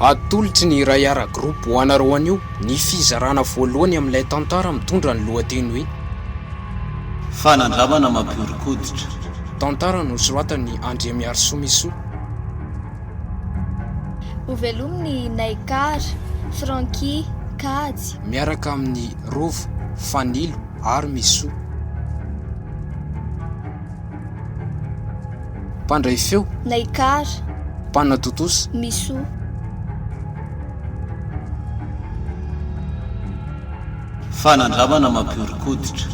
Atolotry ny iray ara-groupe ho anareo anio ny fizarana voalohany amin'ilay tantara mitondra ny lohateny hoe fanandramana mampihoron-koditra. Tantara nosoratan'ny Andriamiarisoa Miseho. Ovelominy Naikara, Franky, Kajy miaraka amin'ny Rovo, Fanilo ary Miseho. Mpandray feo Naikara, mpanatotosa Miseho. Fanandramana mampihoron-koditra.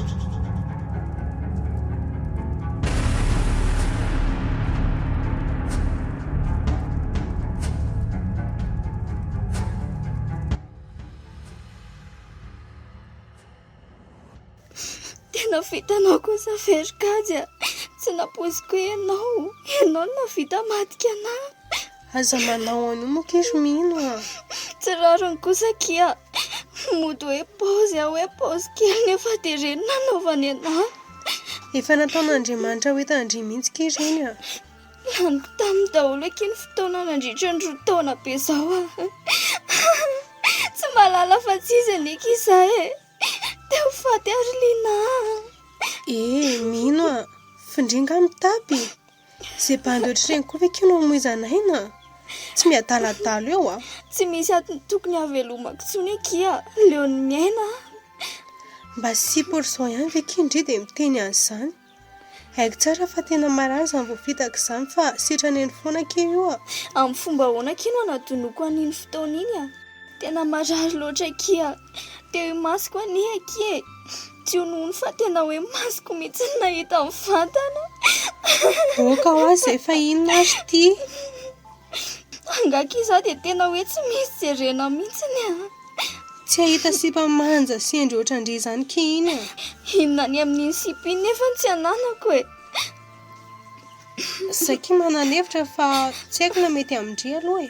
Tena vitanao kosa verikajy, tsy napoziko ianao no navita madika anahy. Aza manao anio moa kiso mino Tsy rariny kosa kia mody hoe paozy kely nefa dia ireny nanaovany anahy. efa nataon'Andriamanitra hoe tandry mihitsy ireny Laniko tamin'ny daholo ekeny fotoana nandritra ny 2 taona be zao Tsy malala fa tsy izy anika izahay dia ho faty ary lina. Mino findringa mitapy zay bandy ohatr'ireny koa ve kino moizanaina tsy miadaladalo eo Tsy misy atiny tokony havelomako tsony kia leon'ny miaina. mba sy por zao ihany ve kindry dia miteny an'izany. Haiko tsara fa tena marary izany vao vitako izany fa sitraneny foana kely io Amin'ny fomba ahoana kino anadonoko an'iny fotoana iny tena marary loatra kia. Teo masoko ani akie. Tsy honono fa tena hoe masoko mihitsy nahita amin'ny vatana. Oka ho azy efa inona azy ty. Angaki izaho dia tena hoe tsy misy jerena mihitsy Tsy ahita sipa manja sy endry ohatrandry izany ki iny Inona ny amin'iny sipa iny nefa tsy ananako Saky mananevitra fa tsy haiko na mety amindry aloha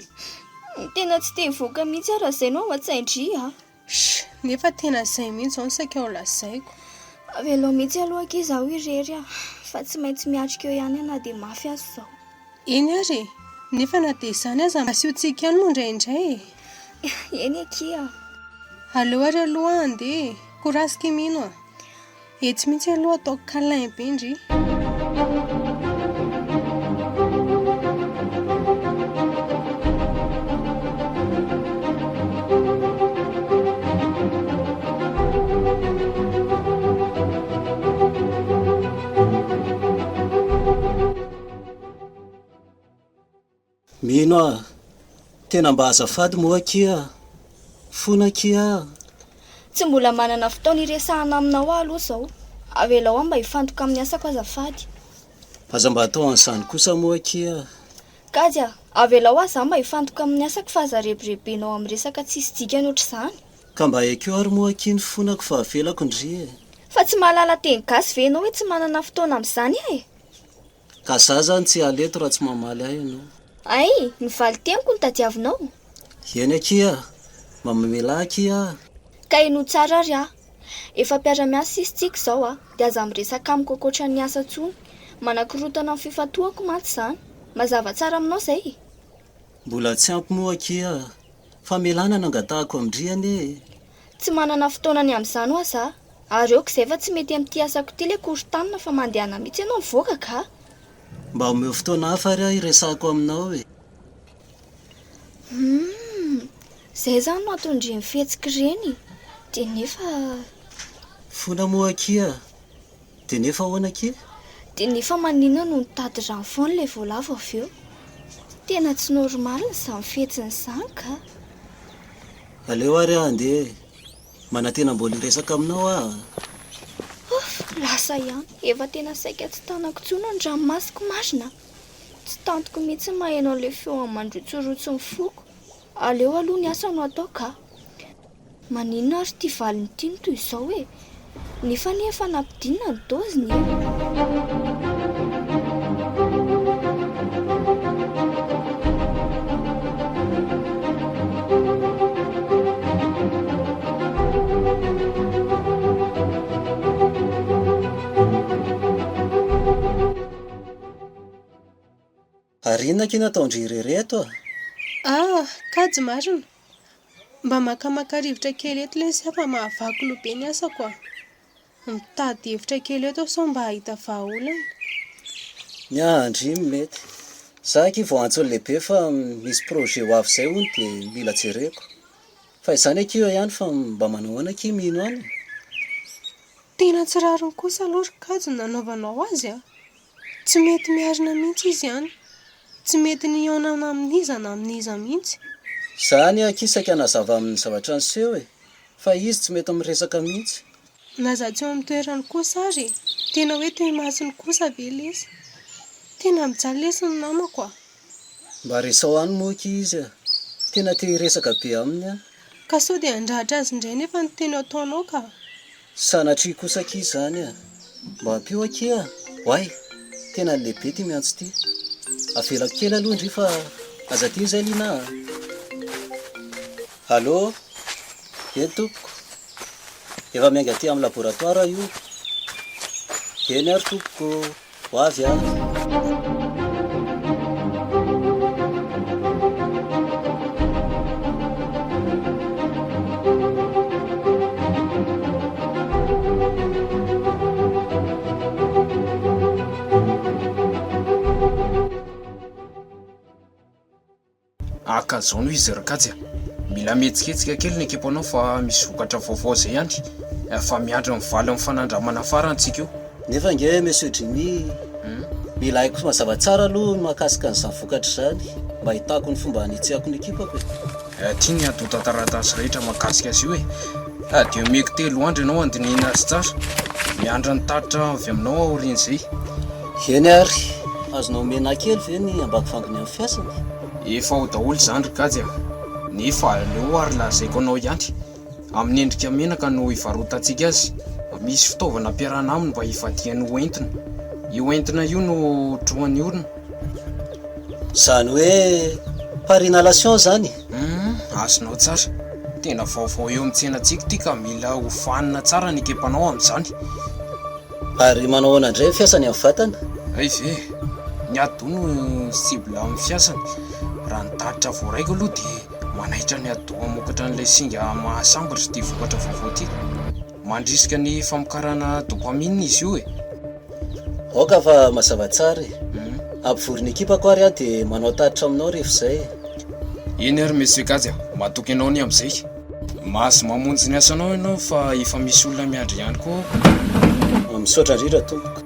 Tena tsy te hivoaka mihitsy raha izay no atsaindry nefa tena izay mihitsy zao ny saika ao lazaiko. Velao mihitsy aloha ke izaho irery fa tsy maintsy miatrika eo ihany na dia mafy azy izao. Eny ary nefa na dia izany aza masiotsika ihany moa indraindray Eny akia. Aleo ary aloha andeha korasika mino etsy mihitsy aloha ataoko câlin be indry. Mino tena mba azafady moa kia fona kia. Tsy mbola manana fotoana iresahana aminao aloha izao. Avelao mba hifantoka amin'ny asako azafady. Aza mba atao an'izany kosa moa kia. Kajy avelao aza mba hifantoka amin'ny asako fa aza rebirebenao amin'ny resaka tsisy dikany ohatr'izany. Ka mba haiko ary moa kia ny fonako fa avelako ndry Fa tsy mahalala teny gasy ve ianao hoe tsy manana fotoana amin'izany Ka za zany tsy aleto raha tsy mamaly ahy ianao. Ay, nivaly teniko ny tadiavinao. Eny akia, mamamela kia. Ka ino tsara ary efa mpiara-miasa isitsika izao dia aza miresaka amiko ankoatra ny asa tsony. Manakorotana amin'ny fifatoako mantsy izany. Mazava tsara aminao izay. Mbola tsy ampy moa kia, fa melana nangatahako amindriany Tsy manana fotoana ny amin'izany ho aza. Ary eo kizay fa tsy mety amin'ity asako ity ilay korontanina fa mandehana mihitsy ianao mivoaka ka. Mba omeo fotoana hafa ary iresahako aminao Zay zany no atondry ny fihetsika ireny. Dia nefa fona moa kia. Dia nefa ahoana kia? Dia nefa maninona no nitady rano foana ilay voalavo avy eo. Tena tsy normal izany fihetsiny izany ka. Aleo ary andeha. Manantena mbola hiresaka aminao Lasa ihany. Efa tena saika tsy tanako tsony ny ranomasiko marina. Tsy tantoko mihitsy mahaino ilay feo amin'ny mandrotsorotsy ny foko. Aleo aloha ny asa no atao ka. Maninona ary ity valiny ity no toy izao hoe nefa ny efa nampidinina ny doziny. Arina kina ataondry irereto Kajy marina. Mba makamaka rivotra kely eto ilay sy afa mahavaky lobe ny asako a. Mitady hevitra kely eto sao mba hahita vahaolana. Ny andry mety. Zaky vao antso lehibe fa misy projet ho avy zay hono dia mila jereko. Fa izany akio ihany fa mba manahoana ki mino any. Tena tsy rariny kosa aloha Kajy nanaovanao azy a. Tsy mety miarina mihitsy izy ihany. Tsy mety nihonana amin'iza na amin'iza mihitsy. Zany akisaka nazava amin'ny zavatra niseho fa izy tsy mety miresaka mihitsy. Nazatsy eo amin'ny toerany kosa ary. Tena hoe te masiny kosa ve lesy. Tena mijaly lesy ny namako a. Mba resao any moky izy a. Tena te resaka be aminy a. Ka sao dia andratra azy indray nefa ny teny ataonao ka. Sanatry kosa ki zany a. Mba ampio aki a. Hoay, tena lehibe ty miantso ty. Avelako kely aloha indry fa aza ty zay lina. Allô? Eny tompoko. Efa mianga ty amin'ny laboratoire io. Eny ary tompoko. Ho avy a. Aka zao no izy rakajy. Mila mihetsiketsika kely ny ekipanao fa misy vokatra vaovao zay ihany. Fa miandry mivaly amin'ny fanandramana farany antsika io. Nefa nge monsieur Jimmy. Mila haiko mazava tsara aloha mahakasika an'izany vokatra zany. Mba hitako ny fomba hanitsihako ny ekipako. Tia ny adota taratasy rehetra mahakasika azy io dia omeko 3 andro ianao andinihina azy tsara. Miandra ny taritra avy aminao aoriana izay. Eny ary, azonao mena kely ve ny ambako fanginy amin'ny fiasany? Efa ho daholo izany rakajy nefa aleo ary lazaiko anao ihany. Amin'ny endrika menaka no hivarotantsika azy. Misy fitaovana ampiarahana aminy mba hivadiany hoentina. Io entina io no trohan'ny olona. Zany hoe par inhalation zany? Azonao tsara. Tena vaovao eo amin'ny tsenantsika ity ka mila ho fanina tsara ny ekipanao amin'izany. Ary manao an'andray fiasany amin'ny vatana? Ay ve, ny adono cible amin'ny fiasany. Raha ny taritra voaraiko aloha dia manaitra ny ado amokatra n'ilay singa mahasambatra ty vokatra vaovao ty. Mandrisika ny famokarana dopamine izy io Oka fa mazava tsara ampivoriny ekipako ary dia manao taritra aminao rehefa izay. Eny ary monsieur Kaja, matoky anao ny amin'izay. Mahazo mamonjy ny asanao ianao fa efa misy olona miandry ihany koa. Misaotra indrindra tompoko.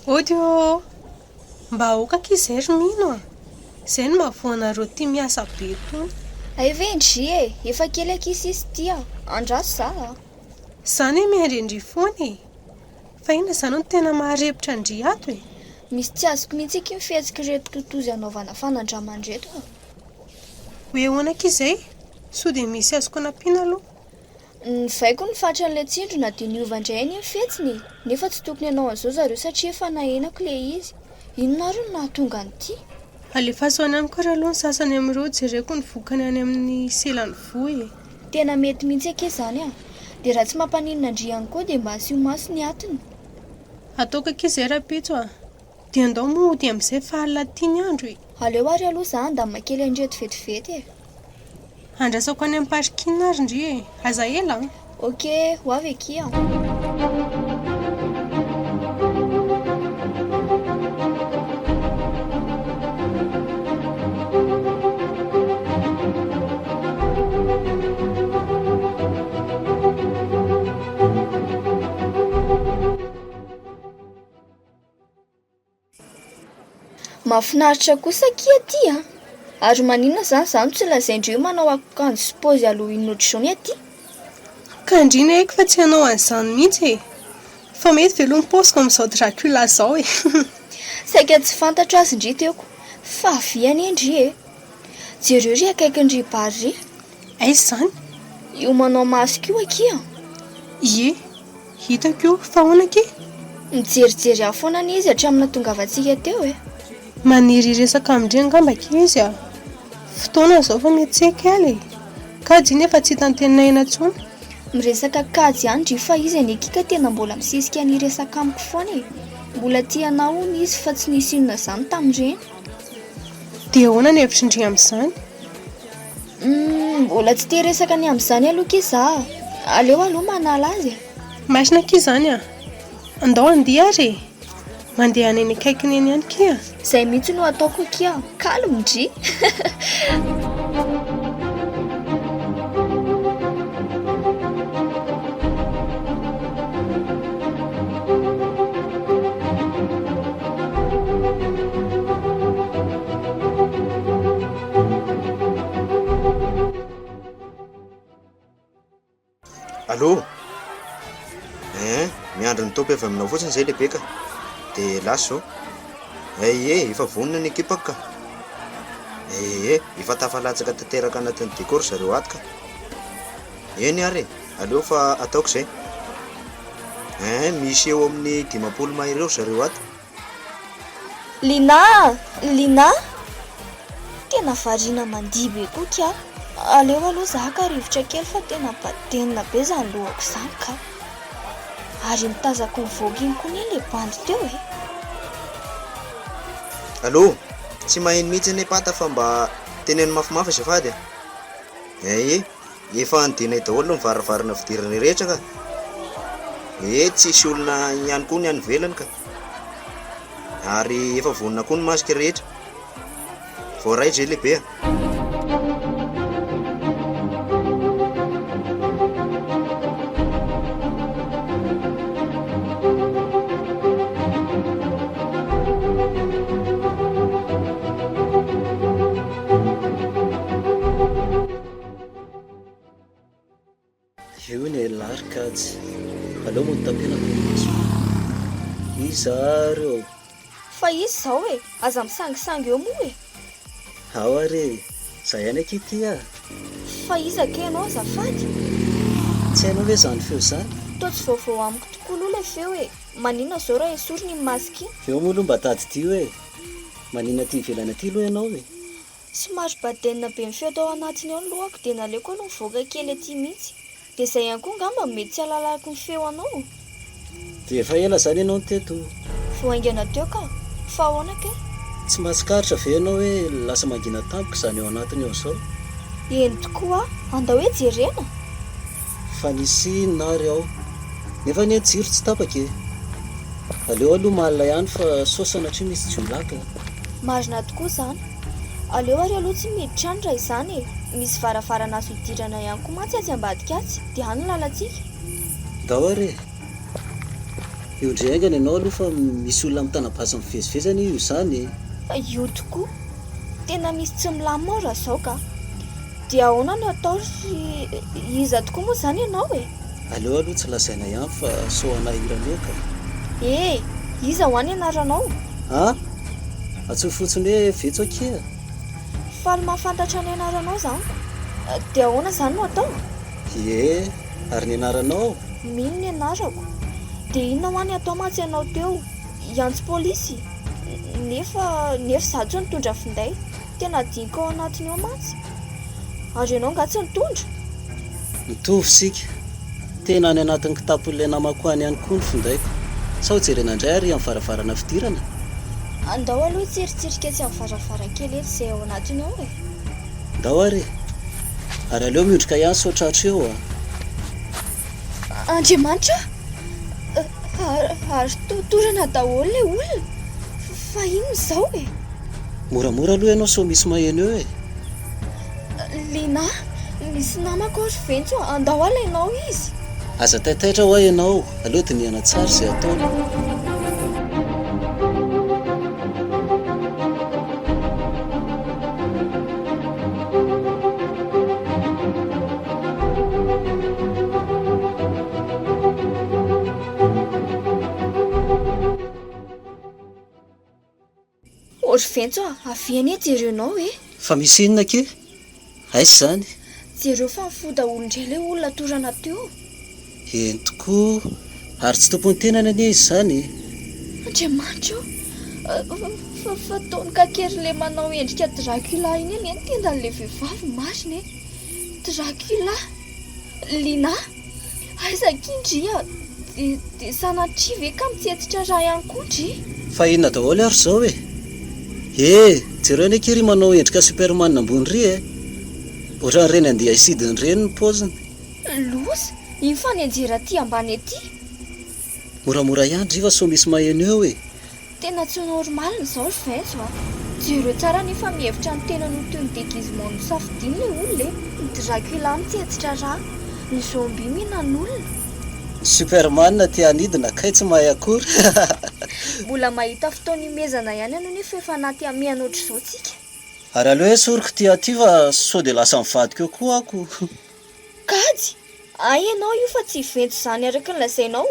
Odio, mba aokaka izy ry mino a. Izay no mahavoanareo tia miasa be tony. Ay ve Indray efa kely akisa izy tia. Andraso za. Zany miandry foana fa ina zany no tena maharepitra Indray ato Misy tsy azoko mihitsy eky mifihetsika reto totozy anaovana fanandramana reto. Hoe hoanaka izay? Sao dia misy azoko nampiana aloha. Ny vaiko ny fatran'ilay tsindrona dia niova indray ny fihetsiny. Nefa tsy tokony hanao an'izao zareo satria efa nahenako ilay izy. Inona ary no nahatonga an'ity? Alefa soany amiko raha aloha ny sasany amin'ireo jereko ny vokany any amin'ny selany voy Tena mety mihitsy ake zany dia raha tsy mampaninona Indray ihany koa dia mba asio maso ny atiny. Ataoko akizay rapitso dia andao mody amin'izay fa alina tiany andro Aleo ary aloha za andamina kely andreto vetivety Andrasako any amin'ny parikina ary Indray aza ela Ok, ho avy aky Mahafinaritra kosa kia aty a. Ary maninona zany tsy lazaindreo manao akanjo sy paozy Halloween ohatr'izao aty. Kandrina eky fa tsy hanao an'izany mihitsy e. Fa mety velony paosiko amin'izao Dracula zao e. Saika tsy fantatra azy indry teoko. Fa viany indry e. Jereo ry akaikin'ry bary. Aiza zany? Io manao masika io akia. Ie, hitako io fa ahoana aky? Mijerijery afoana izy hatramina tongavantsika teo e. Maniry resaka amindry angamba izy a. Fotoana zao fa mety tsy ekaly. Kajy nefa tsy hitantenina intsony. Miresaka kajy ihany ndry fa izy anekika tena mbola misisika ny resaka amiko foana e. Mbola tia anao izy fa tsy nisy inona zany tamin'ireny. Dia ahoana ny hevitrindry amin'izany? Mbola tsy te resaka ny amin'izany aloha iza. Aleo aloha manala azy. Masina aky zany a. Andao andia ary. Mandeha any eny akaikiny eny ihany kia. Zay mihitsy no ataoko kia. Kalomdry. Allô? Miandry ny tompy avy aminao fotsiny zay lehibe ka. Dia lasy zao. Efa vonona ny ekipaka ka. Efa tafalatsaka tanteraka anatin'ny décor zareo ato ka. Eny ary, aleo fa ataoko zay. Misy eo amin'ny 50 mahery eo zareo ato. Lina! Tena variana mandihy be koa kia. Aleo aloha zahaka rivotra kely fa tena badenina be zany lohako zany ka. Ary mitazako ny voginy koa ny le bandy teo e. Allô? Tsy maheno mihitsy ny pata fa mba teneno mafimafy azafady. Efa andinay daholo ny varavarana fidirana rehetra ka. Tsisy olona ihany koa ny any velany ka. Ary efa vonona koa ny masika rehetra. Voaray zay lehibe. Io ny larikajy. Aleo mo tapena komaso. Iza reo. Fa izy zao e. Aza misangisangy eo moa e. Ao are. Zay ihany aky tia. Fa iza ke ianao azafady? Tsy hainao hoe zany feo zany. Tô tsy vaovao amiko tokoa aloha le feo e. Maninona zao raha esory ny masika iny? Eo moa aloha mba tady ty hoe. Maninona ty ivelany aty aloha ianao e. Somary badenina be ny feo tao anatiny ao ny lohako dia naleoko aloha mivoaka kely aty mihitsy. Dia izay ihany koa ngamba mety tsy halalako ny feo anao. Dia efa ela zany ianao ny teto. Voaingana teo ka. Fa ahoana ke? Tsy mahatsikaritra ve ianao hoe lasa mangina tampoka zany ao anatiny ao zao? Eny tokoa, andao hoe jerena. Fa nisy nary ao. Nefa ny jiro tsy tapaka e. Aleo aloha malina ihany fa saosana hatria misy jolaka. Marina tokoa zany. Aleo ary aloha tsy miditra any raha izany e. Misy varavarana azo hidirana ihany koa mantsy atsy ambadika atsy. Dia any lalantsika. Ndao are. Io indray aingana ianao aloha fa misy olona mitana-baza mivezivezana io zany. Io tokoa. Tena misy tsy milamina raha zao ka. Dia ahoana no atao ry iza tokoa moa zany ianao e. Aleo aloha tsy lazaina ihany fa soana iranao ka. Iza ho any anaranao? Atsoy fotsiny hoe vetso akia. Faly mahafantatra ny anaranao zany. Dia ahoana zany no atao? Ary ny anaranao? Mino ny anarako. Dia inona ho any atao mantsy ianao teo? Iantsy polisy. Nefa zaho nitondra finday. Tena diniko ao anatiny ao mantsy. Ary ianao nga tsy nitondra? Mitovy sika. Tena any anatin'ny kitapon'ilay namako any ihany koa ny findaiko. Sao jerena indray ary amin'ny varavarana fidirana? Andao aloha tsiritsirika tsy amin'ny varavarankely eto izay ao anatiny ao e. Ndao ary. Ary aleo miondrika ihany soatratra eo a. Andriamanitra? Ary torana daholo ilay olona. Fa inona izao e? Moramora aloha ianao sao misy maheno eo e. Lina, misy namako ary ventsy andao alainao izy. Aza taitaitra ho ahy ianao. Aleo dinihana tsara izay ataona. Ohatry fentso aviany jerenao Fa misy inona ke? Aiza zany? Jereo fa mifoda olondray le olona torana teo. Eny tokoa, ary tsy tompony tenana anie izy zany. Andriamanitra fa taony kakery le manao endrika Dracula iny any tendan'le vehivavy mariny Dracula Lina aiza kindria de sanatria ve ka mitsetsitra raha ihany koa ndry? Fa inona daholo ary zao jereo anie kery manao endrika Superman ambony ry ohatra reny andeha isidiny reny ny paoziny. Loza iny fa ny anjera aty ambany aty. Moramora ihany driva so misy maheno eo Tena tsy normal zao ry Fentso Jereo tsara nefa mihevitra ny tena no teo ny déguisement no safidiny le olona ny Dracula mitsetsitra raha, ny zombie mihinan'olona. Superman ty anidina kay tsy mahay akory. Mbola mahita fotoana imezana ihany ianao nefa efa anaty amiana ohatr'izao tsika. Ary aleo hoe soriko ty aty fa sao de lasa mivadika eo koa ako. Kajy ianao io fa tsy Fentso zany araka ny lazainao.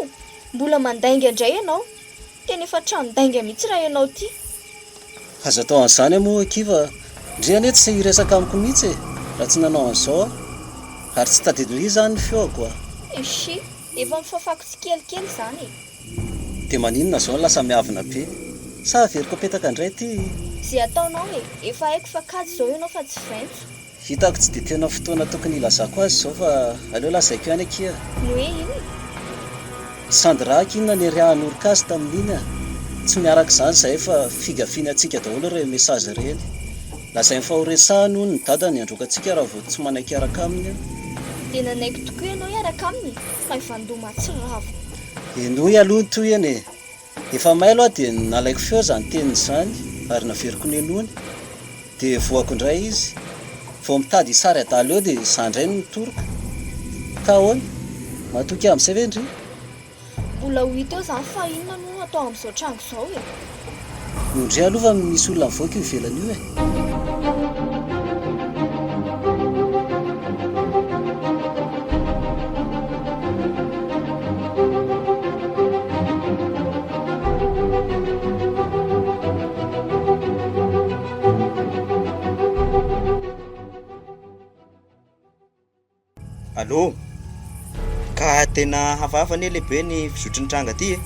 Mbola mandainga indray ianao. Tena efa tranondainga mihitsy raha ianao ty. Aza tao an'izany moa kiva ndre anie tsy hiresaka amiko mihitsy raha tsy nanao an'izao ary tsy tadidiny zany ny feoko Eshi, efa mifafako tsikelikely zany de maninona zao lasa miavina be sa veriko apetaka indray ty. Zay ataonao efa haiko fa kajy zao ianao fa tsy Fentso. Hitako tsy de tena fotoana tokony ilazako azy zao fa aleo lazaiko ihany akia. No hoe iny? Sandraky inona ny riahan'orikasy tamin'iny tsy miaraka zany zay fa figafiny atsika daholo re mesazy reny. Lazainy fa horesahany hono ny dadany androka atsika raha vao tsy manaiky araka aminy. De nanaiko tokoa ianao iaraka aminy fa ifandoma tsy ravo. Enoy aloha toy eny efa may aloha de nalaiko feo zany teniny zany ary naveriko nenony de voako indray izy vao mitady sary adalo eo de zandray no nitoroka ka ahoana matoky amin'izay ve ndry? Mbola ho hita eo zany fa inona no atao amin'izao trango zao Indray aloha fa misy olona mivoaka io ivelany io Allô? Ka tena hafahafa anie lehibe ny fizotry ny tranga ty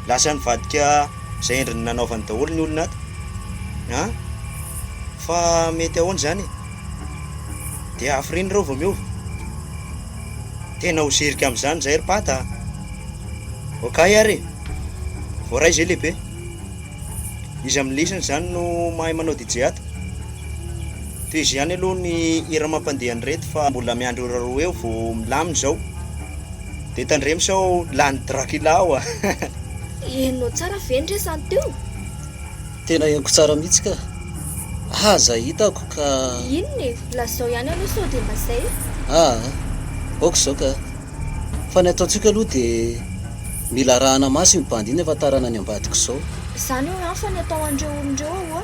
lasa nivadika zay endriny nanaovany daholo ny olona ato fa mety ahoana zany de afiriny reo vao miova tena ho zirika am'izany zay ry pata okay ary voaray zay lehibe izy amin'ny lisiny zany no mahay manao DJ ato toy izy ihany aloha ny ira mampandehany reto fa mbola miandro ora roa eo vao milaminy zao de tandremy sao lany Dracula ao Enao tsara vendry sany teo? Tena henoko tsara mihitsy ka aza hitako ka inona lazao ihany aloha sao de mazay oko zao ka fa ny ataontsika aloha de mila rahana maso mibandy iny afatarana ny ambadiko zao zany eo ihany fa ny atao andreo olondreo ao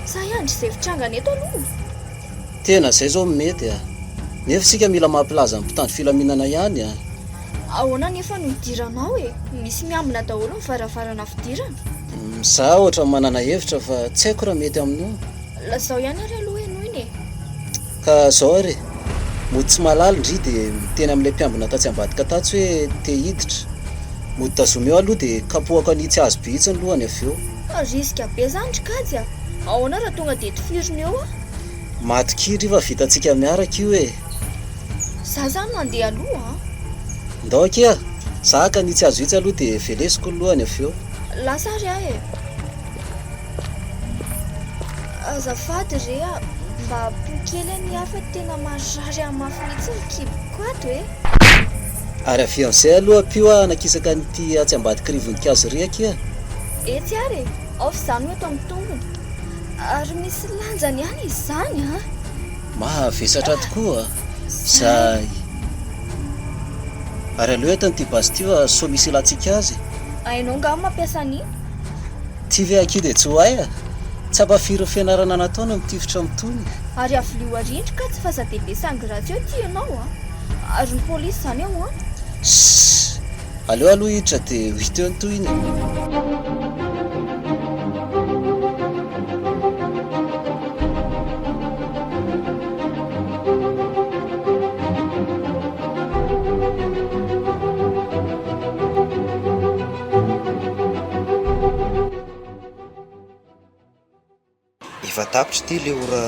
sa iandry zay fitrangana eto aloha tena zay zao mety nefa sika mila mampilaza ny mpitandro filaminana ihany ahoana nefa no idiranao misy miambina daholo ny varavarana fidirana za ohatra manana hevitra fa tsy haiko raha mety aminao lazao ihany ary aloha eno iny ka zao ary mody tsy malala ndry de tena amin'ilay mpiambina tatsy ambadika tatsy hoe te hiditra mody tazoma eo aloha de kapohako anitsy azo bihitsy ny lohany avy eo riska be zany trikajy ahoana raha tonga de tifiriny eo matokiry fa vitantsika miaraka io za zany mandeha aloha ndao akia zaka nitsy azo hitsy aloha de velesiko ny lohany avy eo lasa ary azafady re mba pokely ny hafa tena marary amin'ny mafy mihitsy ny kiboko ato ary avy amin'izay aloha pio nakisaka nyty atsy ambadika rivoninkazo ry akia etsy ary ao fa zany hoe atao amin'ny tongony ary misy lanjany ihany izy zany mahavesatra tokoa zay ary aleo etany ty basy ty fa so misy ilantsika azy ainao nga mampiasa an'iny ty ve aki de tsy ho ay tsy ampafiry fianarana nataona mitifitra mitony ary avylio arindrika tsy fa zadehibe sangratio ty ianao ary ny polisy zany ao aleo aloha hiditra de hita eo ny toy iny efa tapitra ty le ora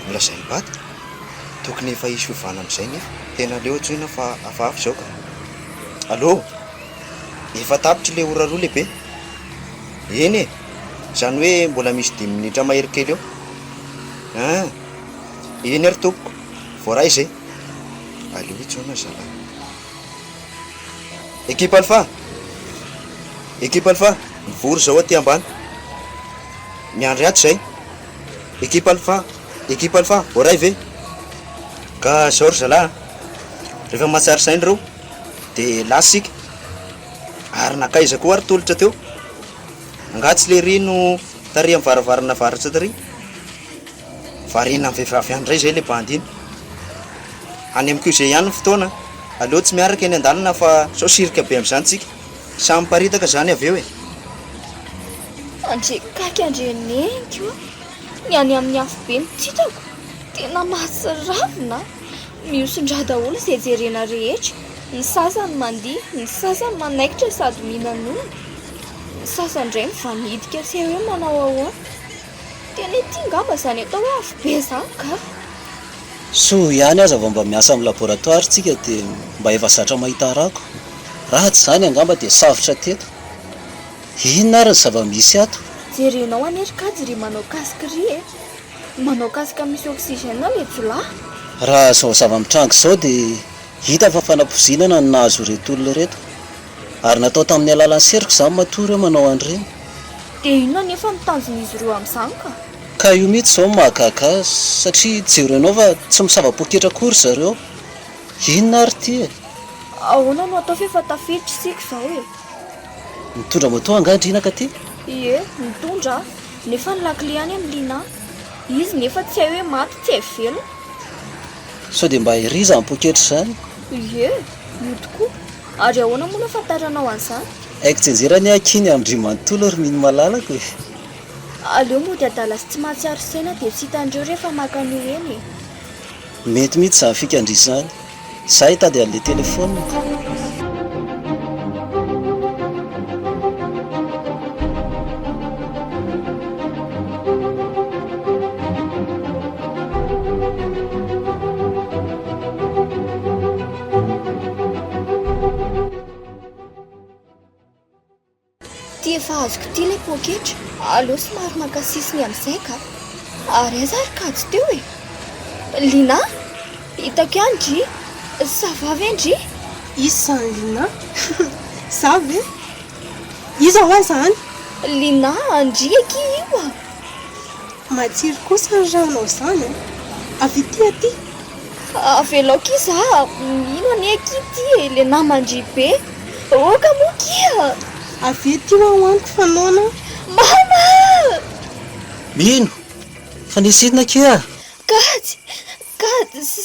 milazainy baty tokony efa isy fivana am'izay nefa tena leo tsoina fa afafy zao ka allô efa tapitra le ora roa lehibe eny e zany hoe mbola misy 10 minitra mahery kely eo eny ary tompoko voaray izay aleo itsoina zala ekipa alfa mivory zao aty ambany miandry ato zay ekipa alfa voaray ve ka zao ry zala rehefa mahatsary sainy reo de lasika ary nakaiza koa ary tolotra teo angatsy le rino tari amin'ny varavarana varatra tary varina amin'ny vehivavy andray zay le bandiny any amiko izay ihany ny fotoana aleo tsy miaraka eny an-dalana fa sao sirika be amin'izany tsika samy paritaka zany avy eo e andre kaiky andreneniko ny any amin'ny afo be ny titako tena mahatsiravina miosondra daholo izay jerena rehetra ny sasany mandihy ny sasany manaikitra sady mihinan'olona ny sasany indray mivanidika sy hoe manao ahoana tena ity ngamba zany atao hoe afo be zany ka so ihany aza vao mba miasa amin'ny laboratoire tsika dia mba efa zatra mahita arako raha tsy zany angamba dia safotra teto inona ary ny zava-misy ato jerenao anerikajy ry manao kasikry e manao kasika misy oxygène le jolahy raha zao zava-mitrango zao dia hita fa fanapozinana ny nahazo reto olona reto ary natao tamin'ny alalan'ny seriko zany matory hoe manao an'ireny dia inona nefa mitanjon'izy ireo amin'izany ka io mihitsy zao mahagaga satria jerenao fa tsy misava-poketra kory zareo inona ary ty e ahoana no atao fefa tafiditra isika izao e mitondra moto angandrina ka ty ie mitondra nefa ny lakile any amin'ny lina izy nefa tsy hay hoe maty tsy hay velona sao dia mba iriza amin'ny poketra zany ie io tokoa ary ahoana moa nafantaranao an'izany haiko tsenjerany akiny amindry manontolo ry mino malalako e aleo moa dia adala sy tsy mahatsiaro saina dia tsy hitan'ireo rehefa makan'io eny e mety mihitsy zany fikandrisany za hitady an'le telefona ty efa azoko ty le poketra aleo somary makasisiny amin'izay ka ary aiza ary kajo teo e lina hitako ihany dry savavy andry izy zany lina za ve iza hoa zany lina andry aky io a matsiry kosa ny ranao zany avy ty aty avelaoka iza ino any aky ty e le namandry be oka mokia avy ty hoaniko fanaona mama mino fa nisidina kia kajy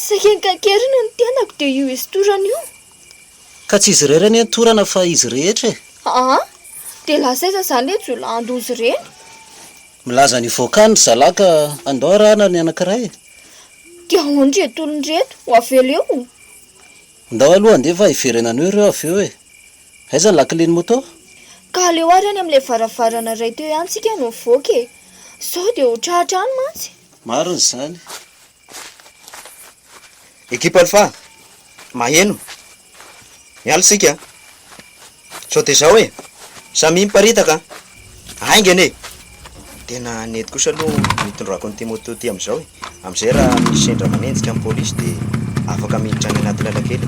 sakenkakerina ny tenako dia io izy torana io ka tsy izy rerany antorana fa izy rehetra e dia lasaiza zany le jola andozy reny milaza ny voakany zalaka andao rana ny anankiray dia ondry etolondreto ho aveleo ndao aloha andefa iverenanao ireo avy eo e aiza ny lakileny moto ka aleo ary any amin'ilay varavarana ray teo ihany tsika no mivoaka e sao dia ho trahatrany mantsy marony zany ekipa alfa maheno miala sika sao dia zao e samy miparitaka aingany e tena nety kosa aloha mitondrako ny timoto ty amin'izao e amin'izay raha misy sendra manenjika amin'ny polisy dia afaka miditra any anaty lalakely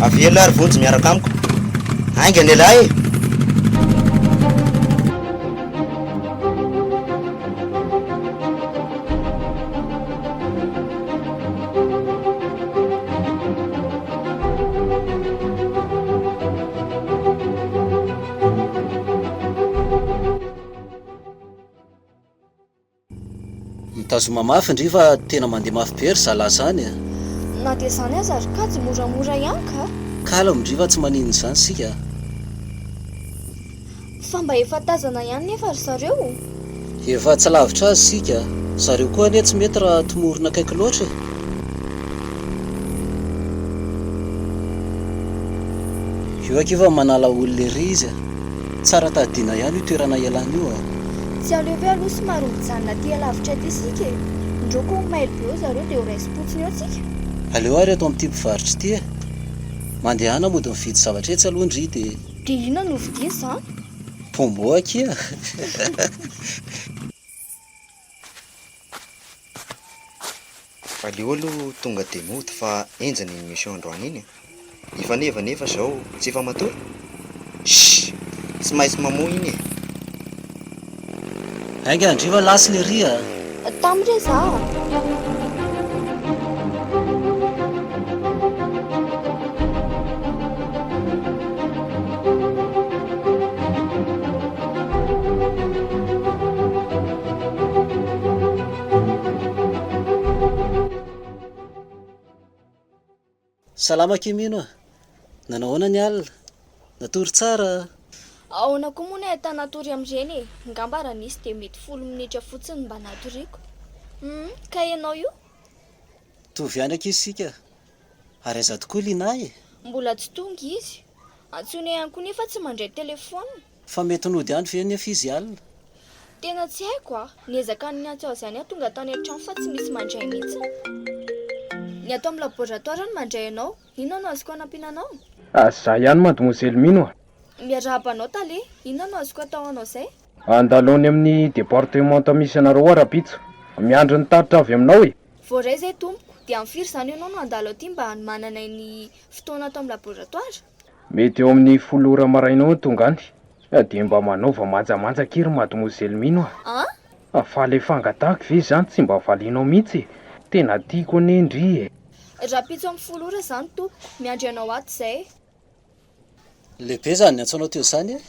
avy ela ary vonjy miaraka amiko aingany elahy e mitazoma mafy indry fa tena mandeha mafy be ry zalahy zany a na dia zany aza ary kajy moramora ihany ka kala mindry fa tsy manino zany sika fa mba efa tazana ihany nefa ry zareo efa tsy lavitra azy sika zareo koa anie tsy mety raha tomorona akaiky loatra io akiva manala olona ry izy a tsara tadina ihany io toerana ialana io a Tsy aleo ve aloha somary mijanona aty alavitra aty isika e. Indroko maily be eo zareo dia ho raisi-potsiny eo tsika. Aleo ary eto amin'ity mpivarotra ity e. Mandehana mody mividy zavatra etsy aloha ndry dia Dia inona no vidiana izany? pombo akia. Aleo aloha tonga dia mody fa enjany misy androany iny. Ifanefa zao tsy efa matory. Shh! Tsy maintsy mamoa iny e. Ainga andriva lasy le ria. Tamindray za. Salama Kimino. Nanao ahoana ny alina? Natory tsara? Ahoana koa moa ny ahita natory amin'ireny e. Ngamba raha nisy dia mety 10 minitra fotsiny mba natoriako. Ka ianao io? Tovy ihany akisika. Ary aiza tokoa linahy e. Mbola tsy tonga izy. Antsoina ihany koa nefa tsy mandray telefona. Fa mety nody ihany ve nefa izy alina? Tena tsy haiko a. Niezaka ny antso azy ihany tonga tany an-trano fa tsy misy mandray mihitsy. Ny ato amin'ny laboratoire ny mandray anao. Inona no azoko hanampiana anao? Za ihany mademoiselle Mino a. Miarahaba anao tale. Inona no azoko atao anao izay? Andalony amin'ny département misy anareo arapitso. Miandry ny taritra avy aminao e. Voaray izay tompoko. Dia amin'ny firy izany ianao no andalo aty mba manana ny fotoana ato amin'ny laboratoire? Mety eo amin'ny 10 ora maraina tonga any. Dia mba manaova manjamanja kiry mademoiselle Mino a. Fa le fangatahako ve izany tsy mba valianao mihitsy. Tena tiako ane ndry e. Rapitso amin'ny 10 ora izany tompoko. Miandry anao ato izay. Lehibe zany ny antsoinao teo izany e.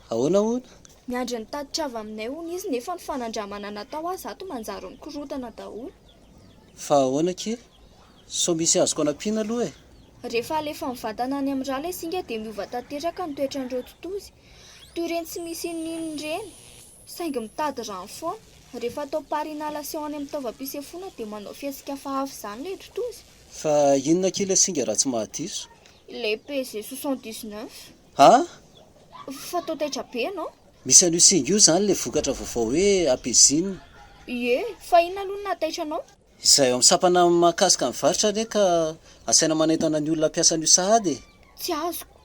Ahoana hono? Miandry ny tatitra avy aminay hono izy nefa ny fanandramana natao azy ato manjaro ny korotana daholo. Fa ahoana ke? So misy azoko hanampiana aloha e. Rehefa alefa mivantana any amin'ny rala isinga dia miova tanteraka ny toetrandreo totozy. Toy ireny tsy misy inon'inona ireny. Saingy mitady rano foana. Rehefa atao parinalation any amin'ny taovam-pisefoana dia manao fietsika fahavy izany le totozy. Fa inona ke le singa raha tsy mahadiso? Le PC 79. Ha? Fatao taitra be anao? Misy an'io singa io zany le vokatra vaovao hoe apezina. Ie, fa inona aloha nataitra anao? Izay eo amin'ny sapana mahakasika ny varotra ne ka asaina manentana ny olona mpiasa an'io sahady e. Tsy azoko.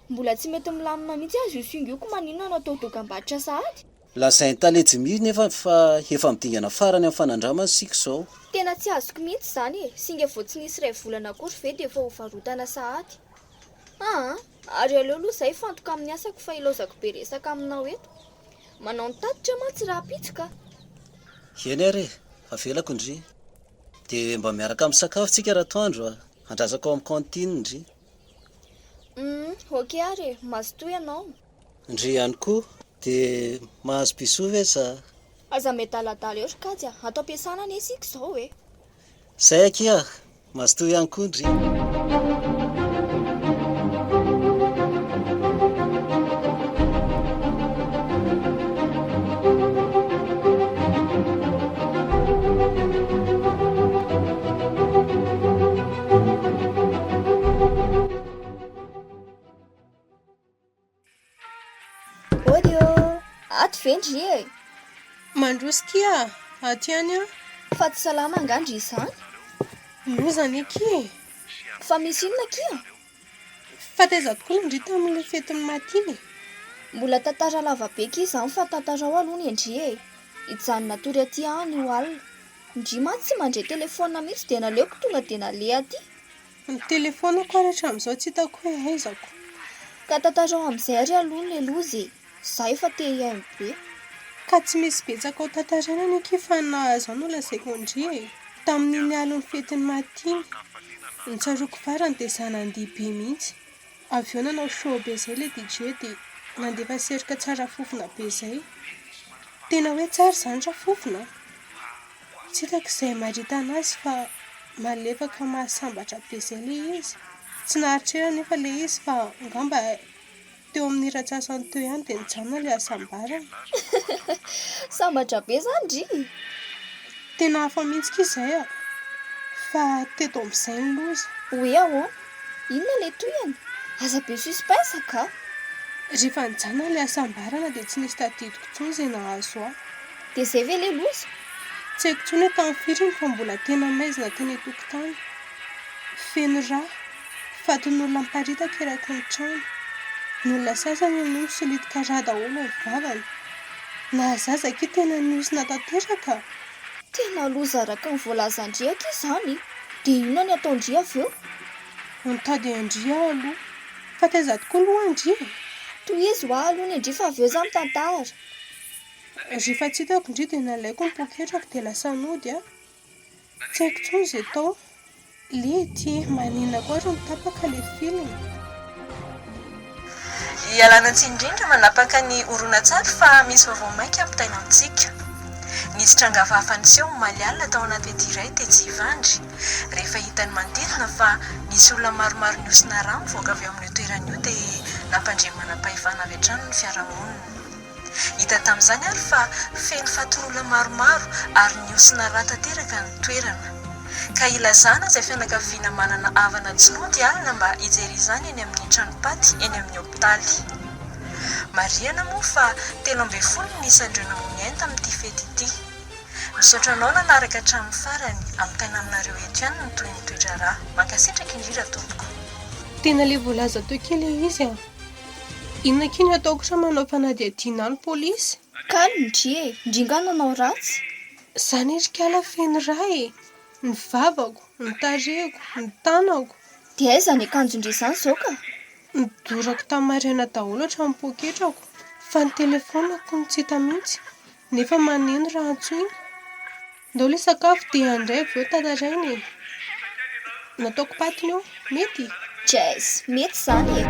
Mbola tsy mety milamina mihitsy azy io singa io ko maninona no atao dokam-barotra sahady? Lazainy talejy mihitsy nefa fa efa midingana farany amin'ny fanandramana sika izao. Tena tsy azoko mihitsy izany e. Singa vao tsy nisy iray volana akory ve dia efa ho varotana sahady. Ary aleo aloha izay fantoka amin'ny asako fa ilaozako be resaka aminao eto. Manao ny tatitra mantsy raha pitsika. Eny ary avelako ndry. Dia mba miaraka amin'ny sakafo tsika raha toandro andrazako ao amin'ny kantine ndry. Ok ary mazotoa ianao. Ndry ihany koa dia mahazo biso ve za? Aza medaladala eo rikajy atao ampiasana ny isika izao e. Zay akia mazotoa ihany koa ndry. Vendry e. Mandrosika aty any a. Fa tsy salama angandry izany. Lozany aky. Fa misy inona kia? Fa taiza tokoa indry tamin'ilay fetiny matiny. Mbola tantara lava be kia izany fa tantara ao aloha ny Indry e. Ijanona natory aty any io alina. Indry mantsy tsy mandray telefona mihitsy dia naleoko tonga dia naleha aty. Ny telefonako ary hatramin'izao tsy hitako hoe aizako. Ka tantara ao amin'izay ary aloha ny lozy. Za efa te hiaino be. Ka tsy misy betsaka ao tantarana ny aky fa nahazo no lazaiko Indry e. Tamin'iny aliny fetiny matiny. Nitsaroko varany dia za nandihy be mihitsy. Avy eo nanao show be izay le DJ dia nandefa serika tsara fofona be izay. Tena hoe tsara izany raha fofona. Tsy hitako izay marita anazy fa malefaka mahasambatra be izay le izy. Tsy naharitrera nefa le izy fa ngamba teo amin'ny ratsasany teo ihany dia nijanona le asambarana. Sambatra be izany Indry. Tena hafa mihitsy izay a. Fa teto amin'izay ny loza. Hoe ahoana? Inona le toyany? Aza be suspense ka? Rehefa nijanona ilay asambarana dia tsy nisy tadidiko intsony izay nahazo aho. Dia izay ve ilay loza? Tsy haiko intsony hoe tamin'ny firy iny fa mbola tena maizina teny an-tokotany. Feno rà, fatin'olona miparitaka eraky ny trano. Ny olona sasany no misolitika rà daholo ny vavany. Na zaza ky tena niosina tanteraka. Tena loza araka ny voalazan-driaka izany. Dia inona ny ataon-dry avy eo? Nitady Andry aho aloha. Fa taiza tokoa aloha Andry? Toy izy ho aho aloha ny Indray fa avy eo izaho mitantara. Rehefa tsy hitako Andry dia nalaiko ny poketrako dia lasa nody aho. Tsy haiko intsony izay tao. Lety, maninona koa ary ny tapaka ilay filina. Ialana tsiny indrindra manapaka ny horonan-tsary fa misy vaovao mainka ampitaina amintsika. Nisy tranga vafa-niseho omaly alina tao anaty ety iray tetsy Ivandry. Rehefa hitany manodidina fa nisy olona maromaro niosina rà mivoaka avy amin'ny toerana io dia nampandremana pahefana avy hatrany ny fiarahamonina. Hita tamin'izany ary fa feno fatin'olona maromaro ary niosina rà tanteraka ny toerana. Ka ilazana izay fianakaviana manana havana tsy nody alina mba hijery izany eny amin'ny tranopaty eny amin'ny hopitaly. Mariana moa fa 13 ny isan'ireo namono enta amin'ity fety ity. Misaotra anao nanaraka hatramin'ny farany amin'ny tena aminareo eto ihany ny toy ny toetra rà. Mankasitraka indrindra tompoko. Tena ilay voalaza teo kely izy a. Inona kiny ataoko sa manao fanadihadiana ny polisy? Kalmy Ndry e, ndringa nanao ratsy. Izany erikala feno rà e. Ny vavako, ny tarehiko, ny tanako. Dia aiza ny akanjon-dry izany izao ka? Nidorako tamin'ny Mariana daholo hatramin'ny poketrako. Fa ny telefonako no tsy hita mihitsy. Nefa maneno raha antsoina. Ndao ilay sakafo dia Indray avy eo tantarainy e. Nataoko patiny eo, mety? Jazz, mety izany e.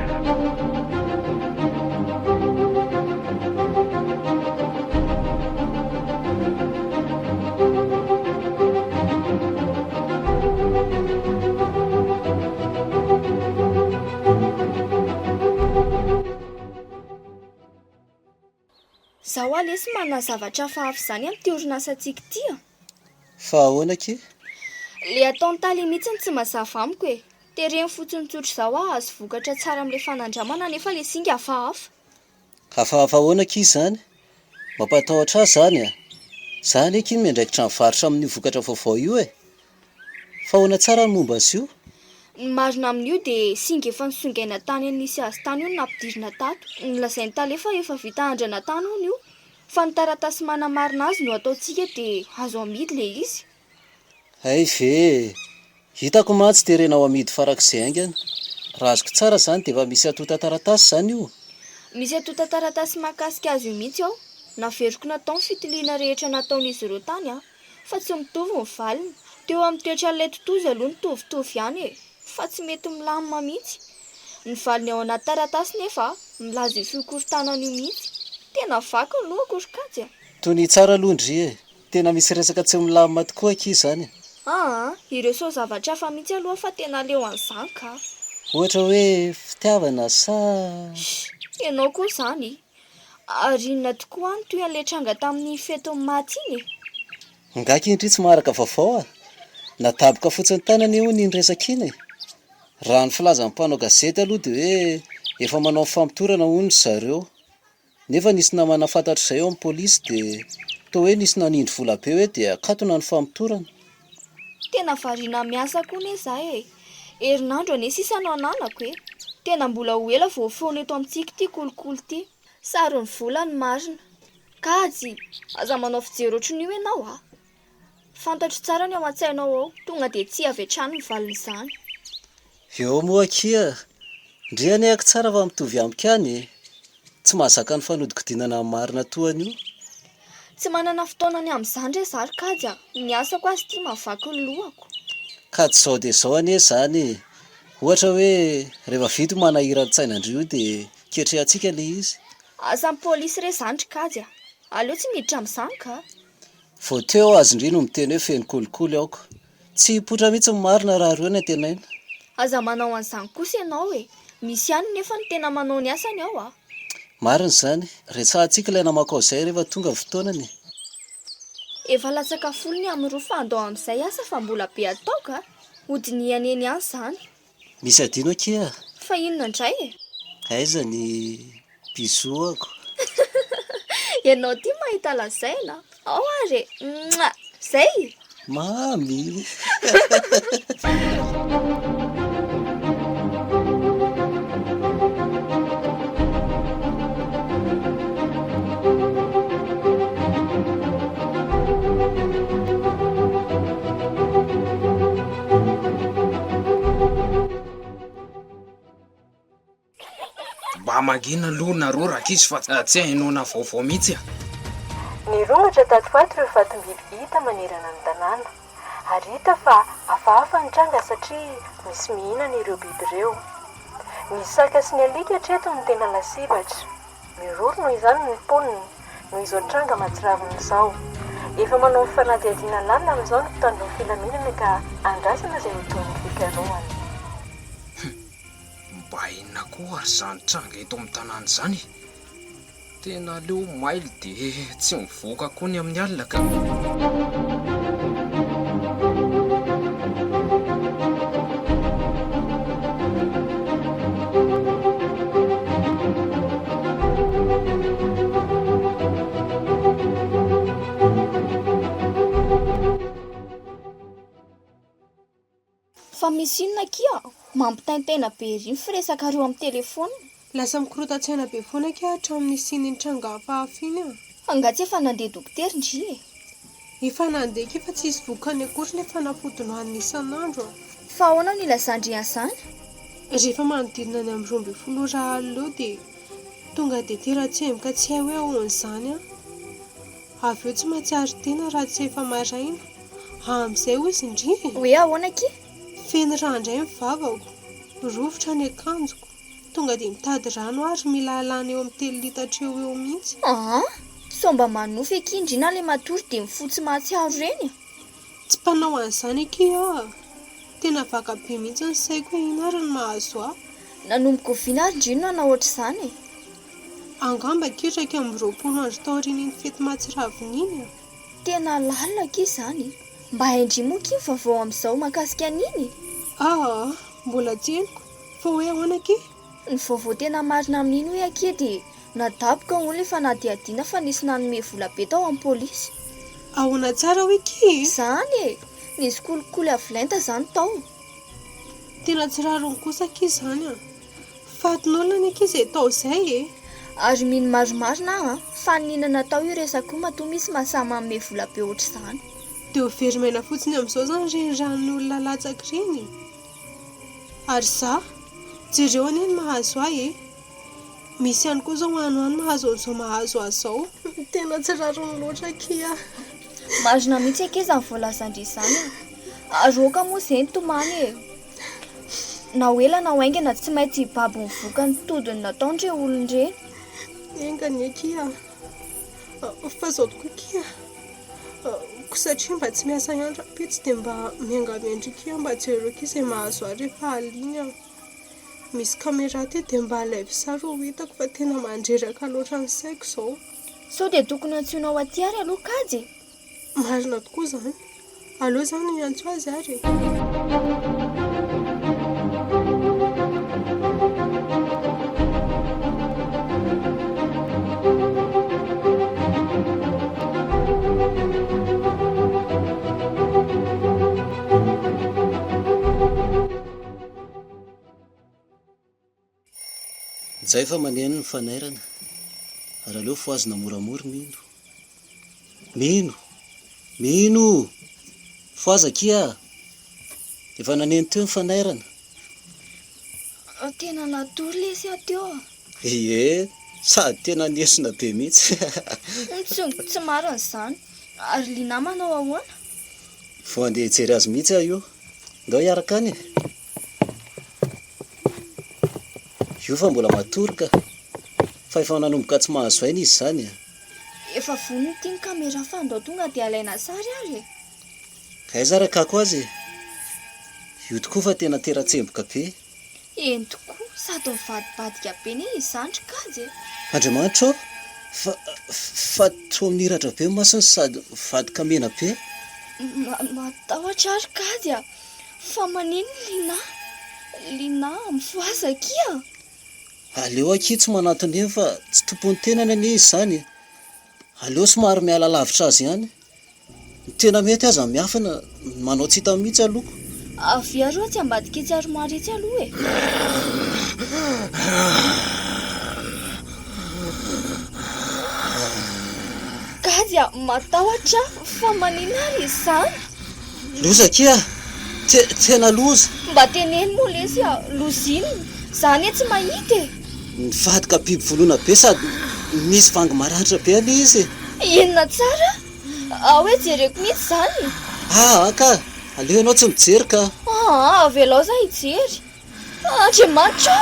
Zaho alesy manana zavatra hafa izany amin'ity orinasantsika ity a. Fa ahoana ke? Le ataon'ny taly mihitsy tsy mazava amiko e. Tereny fotsiny tsotra izao aho azo vokatra tsara amin'ilay fanandramana nefa ilay singa hafahafa. Hafahafa ahoana ke izany? Mampatahotra ahy izany a. Izany eky iny miandraikitra mivarotra amin'ny vokatra vaovao io e. Fa ahoana tsara ny momba azy io? Ny marina amin'io dia singa efa nisongaina tany nisy azy tany io no nampidirina tato. Nilazainy tale fa efa vita andrana tany hono io. Fa ny taratasy manamarina azy no ataontsika dia azo amidy le izy. Hay ve, hitako matsy terena ao amidy farak'izay aingana. Raha azoko tsara izany dia efa misy atota taratasy izany io. Misy atota taratasy mahakasika azy io mihitsy ao. Naveriko natao ny fitiliana rehetra nataon'izy ireo tany a. Fa tsy mitovy ny valiny. Teo amin'ny toetran'ilay totozy aloha mitovitovy ihany e. Fa tsy mety milamina mihitsy. Ny valiny ao anaty taratasy nefa milaza io fiokorontanana io mihitsy. Tena vaky ny lohako orikajy a. Tony tsara aloha Ndry e. Tena misy resaka tsy milamina tokoa aky izany. Ireo sao zavatra hafa mihitsy aloha fa tena leo an'izany ka. Ohatra hoe fitiavana sa... Ianao koa izany. Ary inona tokoa ny toy an'ilay tranga tamin'ny fetin'ny maty iny e. Ngaky indry tsy maharaka vaovao a. Nadaboka fotsiny tanany eo ny resaka iny. Raha ny filazan'ny mpanao gazety aloha dia hoe efa manao fampitorana hono zareo. Nefa nisy namana fantatro izay eo amin'ny polisy dia toa hoe nisy nanindry vola be hoe dia katona ny fampitorana. Tena variana miasa koa ne izahay e. Herinandro ane sisa no ananako e. Tena mbola ho ela vao foana eto amintsika ity kolokolo ity. Saron'ny vola ny marina. Kajy, aza manao fijery ohatran'io ianao a. Fantatro tsara ny ao an-tsainao ao, tonga dia tsy avy hatrany ny valiny izany. Eo moa kia, Ndry anehako tsara fa mitovy amiko any. Tsy mahazaka ny fanodikodinana marina toan'io. Tsy manana fotoanany amin'izany re zary kajy a. Ny asako azy ity mavaky ny lohako. Kajy izao dia izao anie izany. Ohatra hoe rehefa vita manahira ny tsainandrio dia ketrehantsika le izy. Azan'ny polisy re zandry kajy a. Aleo tsy miditra amin'izany ka. Vao teo azy Ndry no miteny hoe feno kolikoly aoko. Tsy hipotra mihitsy ny marina raha reo ny antenaina. Aza manao an'izany kosa ianao e. Misy ihany nefa ny tena manao ny asany ao a. Marina izany, retsahantsika ilay namakao izay rehefa tonga ny fotoanany. Efa latsaka folony amin'ny roa fa andao amin'izay asa fa mbola be atao ka. Hodiny aneny ihany izany. Misy adino akia. Fa inona indray e? Aiza ny Pisoako. Ianao ty mahita lazaina. Ao are. Zay. Mamy. Mba mangina aloha nareo rakizy fa tsy hainona vaovao mihitsy. Ny rongatra tatoato ireo vatom-biby hita manerana ny tanàna. Ary hita fa hafahafa ny tranga satria misy mihinana ireo biby ireo. Ny saka sy ny alika hatreto no tena lasivatra. Miroro noho izany ny mponina noho izao tranga mahatsiravina izao. Efa manao fanadihadiana lalina amin'izao ny mpitandro ny filaminana ka andrasana izay ho toy ny fikarohana. Mba inona koa ary izany tranga eto amin'ny tanàna izany? Tena aleo maily dia tsy mivoaka koa ny amin'ny alina ka. Fa misy inona kia? Mampitaintena be ry firesaka reo amin'ny telefona. Lasa mikorotan-tsaina be foana kia hatramin'ny siny tranga hafahafa iny a. Angatsy efa nandeha dokotera ndry. Efa nandeha kia fa tsy hisy vokany akory ny fanafody hoaniny isan'andro. Fa ahoana no ilazandry an'izany? Rehefa manodidina ny amin'ny 12 ora alina dia tonga dia tera-tsemboka tsy hay hoe ahoan'izany a. Avy eo tsy mahatsiaro tena raha tsy efa maraina. Amin'izay hoy izy indry. Hoe ahoana kia? Feno rano indray ny vavako, rovotra ny akanjoko, tonga dia mitady rano ary mila alana eo amin'ny 3 litatra eo mihitsy. Somba manofy akindry na le matory dia mifotsy mahatsiaro reny. Tsy mpanao an'izany akia. Tena vaka be mihitsy ny saiko hoe ina ary ny mahazo ahy. Nanomboka oviana ary ndry no nanao ohatr'izany. Angamba kiraka amin'ny 20 andro taoriana iny fety mahatsiravina iny. Tena lalina kia izany. Mba haindry moa kia vaovao amin'izao mahakasika an'iny. Mbola tseniko. Fa hoe ahoana kia? Ny vaovao tena marina amin'iny hoe akia dia nadaboka olona efa nadihadiana fa nisy nanome vola be tao amin'ny pôlisy. Ahoana tsara hoe kia? Izany nisy kolikoly avilenta izany tao. Tena tsy rariny kosa kia izany a. Fatin'olona ny akia izay tao izay Ary mino marimarina fa ninana tao io resaka matoa misy mahasahy manome vola be ohatr'izany. Dia ho verimaina fotsiny amin'izao izany reny ranony olona latsaka reny. Ary za jereo anie ny mahazo ahy misy ihany koa izao anohany mahazo an'izao mahazo azao. Tena tsy rariny loatra kia. Marina mihitsy akeza ny voalazandry izany. Aroka moa izay ny tomany na hoela na hoaingana tsy maintsy hibaby mivoaka ny todiny nataondre olon-dreny. Engany akia. Fa zao tokoa kia. Satria mba tsy miasa ihany rapetsy dia mba mianga-miandry kia mba jereo kia izay mahazo ahy rehefa aliana. Misy kamera ty dia mba live sary ho hitako fa tena mandreraka loatra ny saiko izao. Sao dia tokony antsoinao aty ary aloha kajy. Marina tokoa izany. Aleo izany no antso azy ary. Zay fa maneno ny fanairana. Ary aleo foazina moramora mino foaza kia. Efa naneno teo ny fanairana. Tena natory lesy ateo. Sady tena nesina be mihitsy. Tsy marina izany. Ary lina manao ahoana? Vao andeha hijery azy mihitsy aho io. Ndao hiaraka any. Io fa mbola matory ka. Fa efa nanomboka tsy mahazo aina izy izany. Efa voniny ity ny kamera fa andao tonga dia alaina sary ary. Aiza rakako azy. Io tokoa fa tena tera-tsemboka be. Eny tokoa, sady mivadibadika be ny izandry kajy. Andriamanitra fa toa miniratra be masiny sady vadika mena be. Matahotra ary kajy. Fa manino lina mifoaza kia. aleo aky tsy manatony eny fa tsy tompony tenany ane izy zany. Aleo somary miala lavitra azy ihany. Tena mety aza miafina manao tsy hita mihitsy aloko. Avy arô tsy ambadika itsary maritsy aloha e. Kaja matahotra fa maninary izany. Loza kia, tena loza. Mba teneny moa lesy lozininy, zany e tsy mahita e. Nivadika biby volona be sady misy vangy maranitra be ale izy. Inona tsara? Hoe jereko mihitsy zany. Ka, aleo ianao tsy mijery ka. Avelao za hijery. Andriamanitra,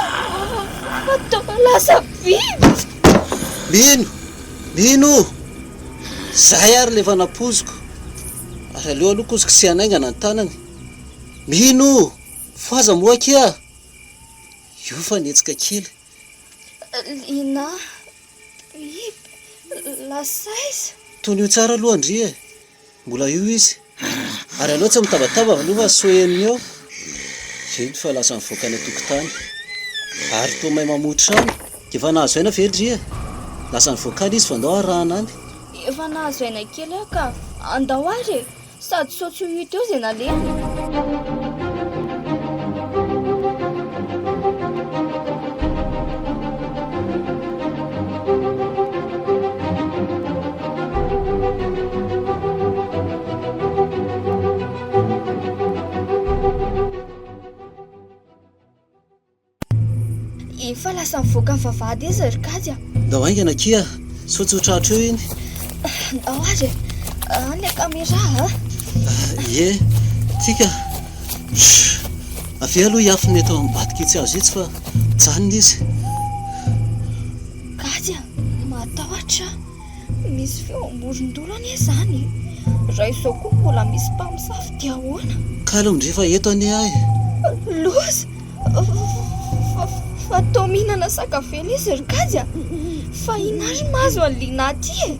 fatao lasa biby. Mino. Zay ary le vanapoziko. Ary aleo aloha koziko sy anaingana ny tanany. Mino, foaza moa kia. Io fa netsika kely. Lina, biby, lasaiza. Tony io tsara aloha Andry e. Mbola io izy. Ary aleo tsy mitabataba aloha fa soeniny eo. Iny fa lasa mivoaka ny tokotany. Ary toa mahay mamotra any. Efa nahazo aina velry e. Lasa mivoaka izy fa andao arahana any. Efa nahazo aina kely ka andao ary e. Sady saotsy ho hita eo zay naleny. Efa lasa mivoaka ny vavahady izy ry Kaja. Ndao aingana kia, saotsy ho tratra eo iny. Ndao ary le kamera Ye, tika. Avy aloha hiafiny eto ambadika itsy azo itsy fa janona izy. Kaja, matahotra. Misy feo amorondolo anie zany. Raha izao koa mbola misy mpamosavy dia ahoana. Kalo ndrefa eto ane ahy. Loza. Fa tao mihinana sakavely izy ry Kaja. Fa inary mahazo any Lina aty e.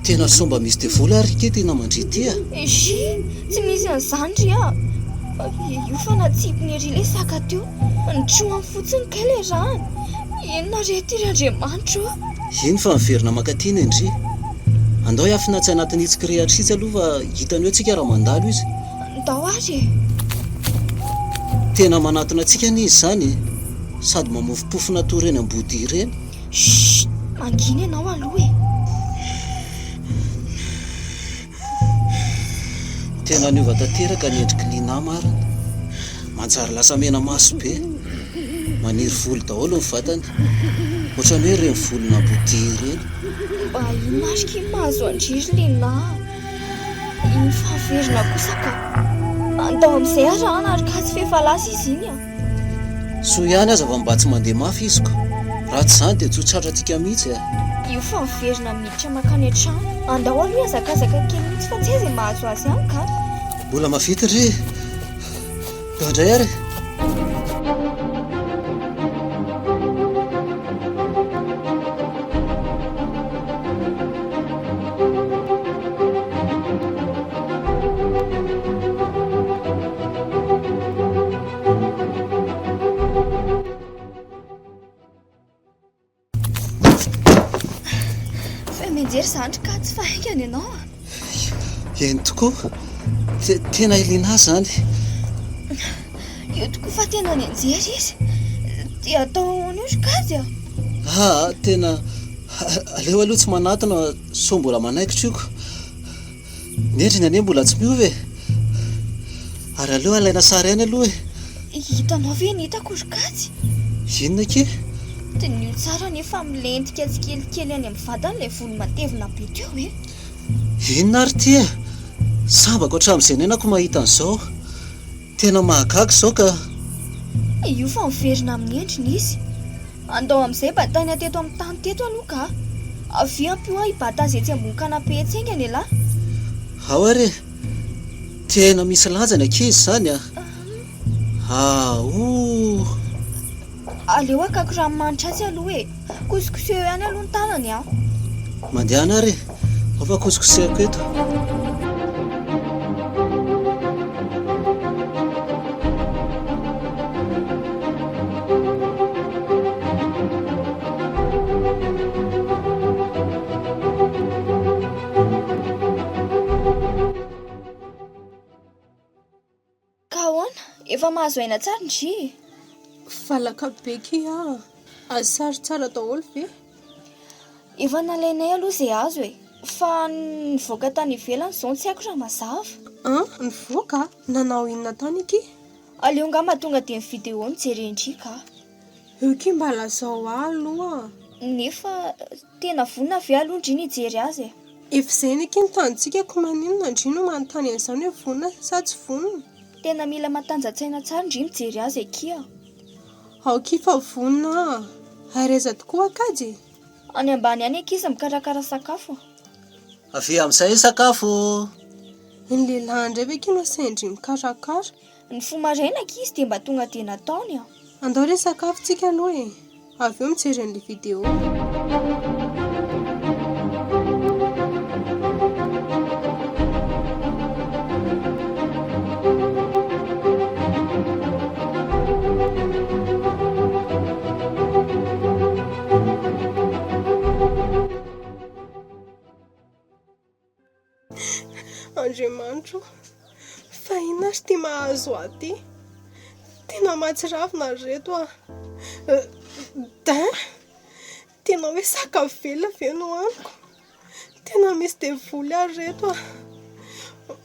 Tena somba misy devoly ary ke tena mandrity a. Tsy misy an'izany ry io fa natsipiny ery le saka teo. Nitrohany fotsiny kay le rano. Inona rety ry Andriamanitra. Iny fa miverina makatiana Indry. Andao hiafina tsy anatin'ny hitsika rehatra itsy aloha fa hitany hoe tsika raha mandalo izy. Ndao ary. Tena manatona antsika ny izy zany. Sady mamofopofona toa reny ambody ireny. Mangina ianao aloha e. Tena niova tanteraka ny endriky Lina marina. Manjary lasa mena maso be. Maniry volo daholo ny vatany. Ohatrany hoe reny volona ambody ireny. Mba inona ariky mahazo andriry Lina. Iny fahaverina kosa ka. Andao amin'izay arahana ary ka tsy fefalasa izy iny a. So ihany aza fa mba tsy mandeha mafy iziko. Raha tsy zany dia tsy ho tratratsika mihitsy a. Io fa miverina miditra makany an-trano. Andao aloha azakazaka kely mihitsy fa tsy aiza mahazo azy ihany ka. Mbola mavita ry. Eo indray ary. Mijery zandry ka tsy fahaingana ianao a. Eny tokoa. Tena Lina zany. Io tokoa fa tena nijery izy. Dia atao ahoana io ry Kaja? Tena aleo aloha tsy manatona so mbola manaikitra ioko. Nendriny ane mbola tsy miova e. Ary aleo alaina sary any aloha e. Hitanao ve nitako ry Kaja? Inona ke? Tenio tsara nefa milentika tsikelikely any amin'ny vatany ilay volo matevina be teo e. Inona ary ty e? Sambako hatramin'izay nenako mahita an'izao. Tena mahagaga izao ka. Io fa miverina amin'ny endriny izy. Andao amin'izay batany ateto amin'ny tany teto aloha ka. Avy ampio aho hibata azy etsy ambony kanape etsy aingana ela. Ao ary. Tena misy lanjany ankizy zany a. Aleo akako ranomanitra azy aloha e. Kosikoseo ihany aloha ny tanany a. Mandehana ary. Afa kosikosehako eto. Efa mahazo aina tsara ndry. Falaka be kia. Azary tsara daholo ve? Efa nalainay aloha izay azo e. Fa nivoaka tany ivelany izao tsy haiko raha mazava. Nivoaka? Nanao inona tany iki? Aleo ngamba tonga dia ny vidéo nijerendrika. Io ki mba lazao aloha. Nefa tena vonina ve aloha ndry nijery azy e. Efa izay ny iki ny tanitsika ko maninona ndry no manontany an'izany hoe vonina sa tsy vonina? Tena mila matanjatsaina tsara ndry mijery azy akia. Ao ki fa vonina. Areza tokoa akajy. Any ambany any ankizy mikarakara sakafo. Avy amin'izay sakafo. Ny lehilahy indray ve kino sendry mikarakara? Ny fomaraina ankizy dia mba tonga dia nataony a. Andao re sakafo tsika aloha e. Avy eo mijery an'ilay vidéo. Andriamanitro, fa ina ary tia mahazo aty? Tena mahatsiravina reto a. Tena hoe sakafo velona ve no aniko? Tena misy devoly ary reto a.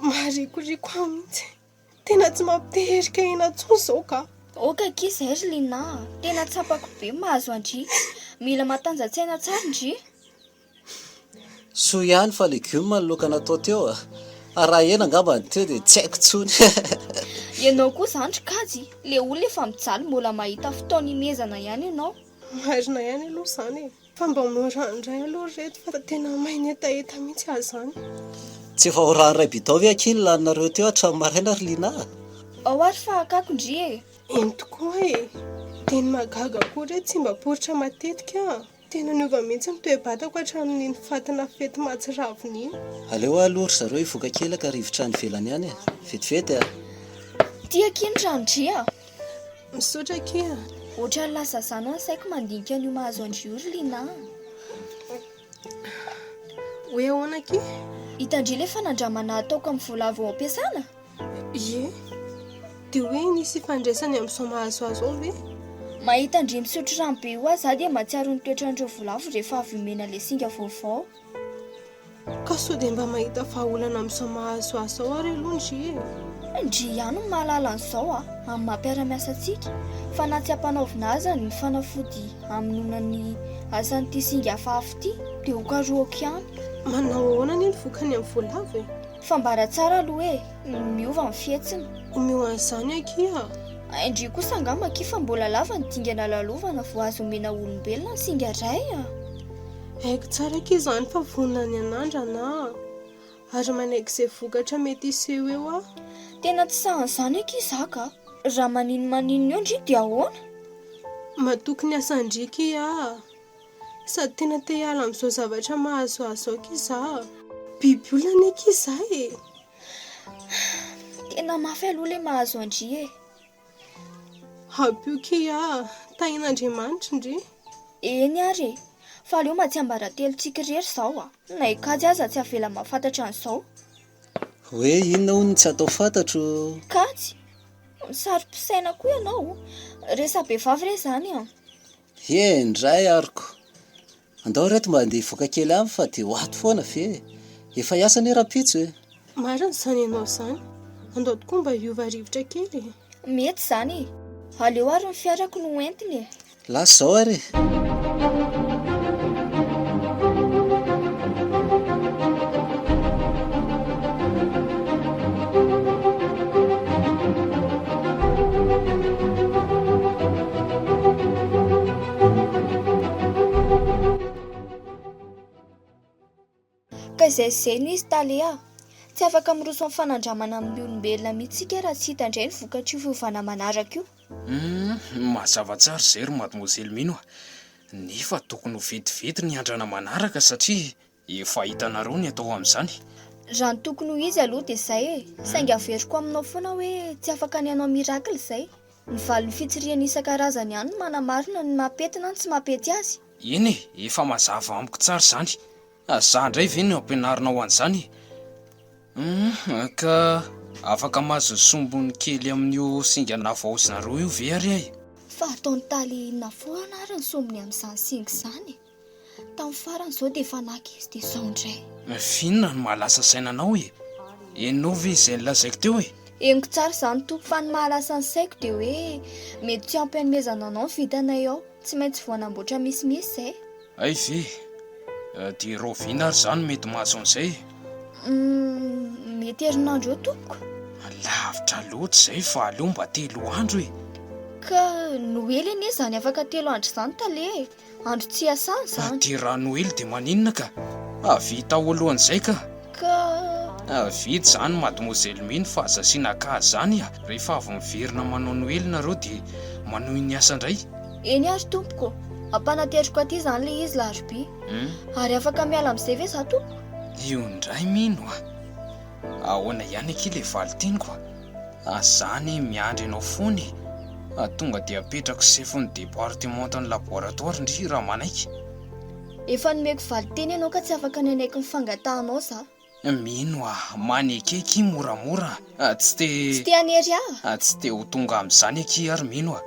Marikoriko mihitsy. Tena tsy mampiteherika ina intsony izao ka. Oka ankizy ry Lina, tena tsapako be mahazo andry. Mila matanjatsaina tsara ndry. So ihany fa legioma ny loka natao teo. Raha hena ngamba teo dia tsy haiko tsony. Ianao koa izany kajy, le olona efa mijaly mbola mahita fotoana imezana ihany ianao. Marina ihany aloha izany e. Fa mba morandray aloha reto fa tena mahay etaeta mihitsy azy izany. Tsy efa ho ranoray bitao ve aky ny laninareo teo hatramin'ny maraina ry Lina? Ao ary fa akako ndry e. Eny tokoa e. Teny magaga koa reto tsy mba poritra matetika. Tena niova mihitsy ny toe-batako hatramin'ny fatina fety mahatsiravina iny. Aleo aloha zareo hivoaka kely ka rivotra ny velany ihany. Vetivety a. Tia kiny randry a. Misaotra kia. Ohatra ny lasa zano any saiko mandinika an'io mahazo andry io ry Lina. Hoe ahoana ki? Hitandry ilay fanandramana ataoko amin'ny voalavo ao am-piasana? Ie. Dia hoe nisy fandraisany amin'izao mahazoazo ao ve? Mahita ndry misotro rano be io aho za dia mahatsiaro ny toetrandreo voalavo rehefa avy omena ilay singa vaovao. Ka sao dia mba mahita vahaolana amin'izao mahazoazo ao ary aloha ndry e. Ndry ihany no mahalala an'izao amin'ny mampiara-miasa antsika. Fa na tsy hampanaovina aza ny fanafody amin'nonany asan'ity singa hafahafa ity dia ho karoako ihany. Manao ahoana ny vokany amin'ny voalavo e? Fambara tsara aloha e, miova amin'ny fihetsiny. Miova an'izany akia. Indry kosa angamba fa mbola lava ny dingana lalovana vao azo omena olombelona ny singa iray a. Haiko tsara ki izany fa vonina ny anandrana. Ary manaiky izay vokatra mety iseho eo a. Tena tsy sahan'izany aky zaka. Raha maninona eo ndry dia ahoana? Matoky ny asandriki a. Sady tena te hiala amin'izao zavatra mahazoazo aky za. Biby olona aky za e. Tena mafy aloha ilay mahazo andry e. Habio kia, tahin'Andriamanitra ndry. Eny ary, fa aleo mahatsiambara telontsika irery izao a. Na ikajy aza tsy avela mahafantatra an'izao. Hoe inona hono tsy atao fantatro? Kajy, sary-pisaina koa ianao. Resa-behivavy re izany a. Indray ariko. Andao reto mba andeha hivoaka kely aminy fa dia ho ato foana ve. Efa hiasa ny rapitso e. Marina izany ianao izany. Andao tokoa mba hiova rivotra kely e. Mety izany. Aleo ary ny fiarako no entiny e. Lasa izao ary. Ka izay no izy talea. Tsy afaka miroso amin'ny fanandramana amin'ny olombelona mihitsika raha tsy hita indray ny vokatra io fiovana manaraka io. Mazava tsara izay ry mademoiselle Mino. Nefa tokony ho vetivety ny andrana manaraka satria efa hitanareo ny atao amin'izany. Raha ny tokony ho izy aloha dia izay e. Saingy averiko aminao foana hoe tsy afaka ny hanao miracle izay. Ny valon'ny fitsiriana isan-karazany ihany no manamarina ny mahapetina ny tsy mahapety azy. Eny e, efa mazava amiko tsara izany. Za indray ve no ampianarinao an'izany? Ka afaka mazo sombony kely amin'io singa navaozinareo io ve ary ay? Fa ataony taly navoana ary ny sombony amin'izany singa izany. Tamin'ny farany izao dia efa naka izy dia izao indray. Finona no mahalasa sainanao e? Enao ve izay nilazaiko teo e? Eniko tsara izany tompo, fa ny mahalasa ny saiko dia hoe mety tsy ampy hanomezana anao ny vidanay ao, tsy maintsy voanamboatra misimisy izay. Ay ve, dia roviana ary izany mety mahazo an'izay? Mety herinandro eo tompoko. Lavitra loatra izay fa aleo mba 3 andro e. Ka noely anie izany afaka 3 andro izany tale, andro tsy hiasana izany. Dia raha noely dia maninona ka? Vita alohan'izay ka? Vita izany mademoiselle Mine fa azasiana ka zany rehefa avy miverina manao noely nareo dia manohy ny asa indray. Eny ary tompoko, ampanateriko aty izany le izy larobia. Ary afaka miala amin'izay ve za tompoko? Io indray mino ahoana ihany aky le valitiniko azany miandry anao foany tonga dia apetrako chefny départementan'ny laboratoire ndry raha manaiky. Efa nomeko valiteny ianao ka tsy afaka nenaiky ny fangatahanao za. Mino manekeiky moramora tsy te anery tsy te ho tonga amin'izany aky ary mino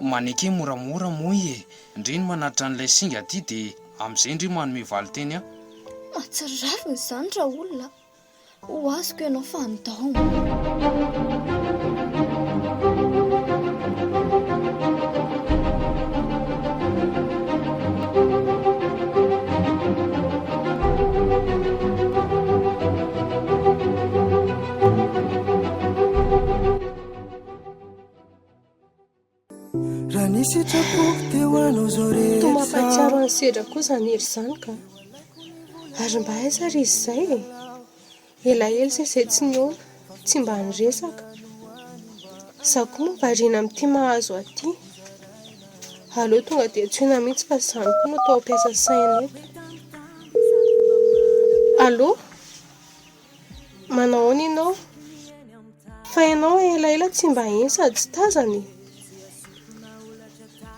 maneke moramora moa e. Ndry ny manatra an'ilay singa aty dia amin'izay ndry manome valiteny mahatsiravina izany raha olona ho azoko ianao fa andao. Tomampatsiaro any sedra kosa ny hery izany ka. Ary mba aiza ry izy izay elaela izay tsy niona, tsy mba niresaka. Za koa moa variana amin'ity mahazo aty. Aleo tonga dia tsoina mihitsy fa izany koa no atao ampiasa saina eto. Allo? Manao ahoana ianao? Fa ianao elaela tsy mba eny sady tsy tazany.